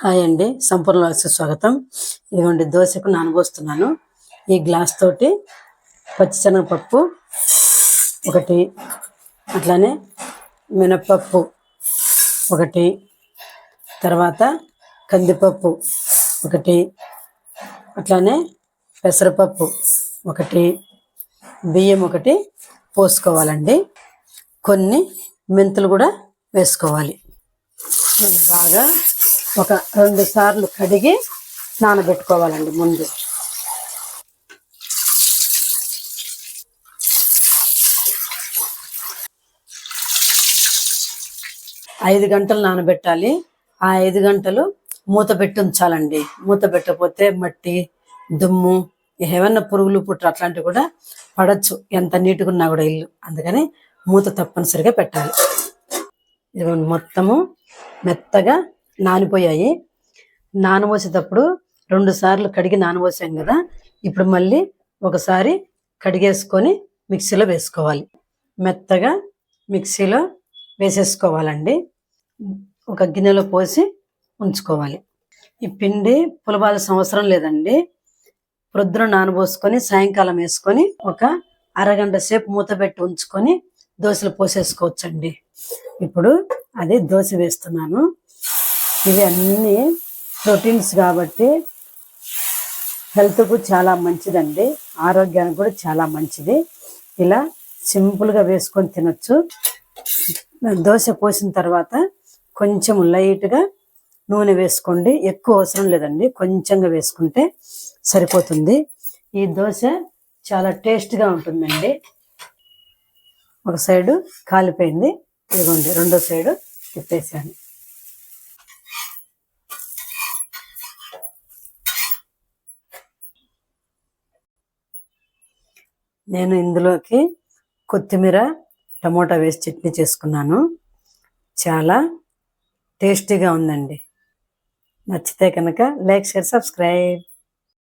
Hi అండి, సంపూర్ణ వారికి స్వాగతం. ఇదిగోండి దోశకు నానబోస్తున్నాను. ఈ గ్లాస్ తోటి పచ్చిశనగపప్పు ఒకటి, అట్లానే మినప్పప్పు ఒకటి, తర్వాత కందిపప్పు ఒకటి, అట్లానే పెసరపప్పు ఒకటి, బియ్యం ఒకటి పోసుకోవాలండి. కొన్ని మెంతులు కూడా వేసుకోవాలి. బాగా ఒక 2 సార్లు కడిగి నానబెట్టుకోవాలండి. ముందు 5 గంటలు నానబెట్టాలి. ఆ 5 గంటలు మూత పెట్టి ఉంచాలండి. మూత పెట్టకపోతే మట్టి, దుమ్ము, ఏమన్నా పురుగులు పుట్ర అట్లాంటివి కూడా పడచ్చు, ఎంత నీట్గా ఉన్నా కూడా ఇల్లు. అందుకని మూత తప్పనిసరిగా పెట్టాలి. ఇది మొత్తము మెత్తగా నానిపోయాయి. నానబోసేటప్పుడు 2 సార్లు కడిగి నానబోసాం కదా, ఇప్పుడు మళ్ళీ ఒకసారి కడిగేసుకొని మిక్సీలో వేసుకోవాలి. మెత్తగా మిక్సీలో వేసేసుకోవాలండి. ఒక గిన్నెలో పోసి ఉంచుకోవాలి. ఈ పిండి పులవాల్సిన అవసరం లేదండి. ప్రొద్దున నానబోసుకొని సాయంకాలం వేసుకొని ఒక అరగంట సేపు మూత పెట్టి ఉంచుకొని దోశలు పోసేసుకోవచ్చండి. ఇప్పుడు అది దోశ వేస్తున్నాను. ఇవి అన్నీ ప్రోటీన్స్ కాబట్టి హెల్త్కు చాలా మంచిదండి, ఆరోగ్యానికి కూడా చాలా మంచిది. ఇలా సింపుల్గా వేసుకొని తినొచ్చు. దోశ పోసిన తర్వాత కొంచెం లైట్గా నూనె వేసుకోండి. ఎక్కువ అవసరం లేదండి, కొంచెంగా వేసుకుంటే సరిపోతుంది. ఈ దోశ చాలా టేస్ట్గా ఉంటుందండి. ఒక సైడు కాలిపోయింది, ఇదిగోండి రెండో సైడు తిప్పేసాను. నేను ఇందులోకి కొత్తిమీర, టమోటా వేసి చట్నీ చేసుకున్నాను. చాలా టేస్టీగా ఉందండి. నచ్చితే కనుక లైక్, షేర్, సబ్స్క్రైబ్.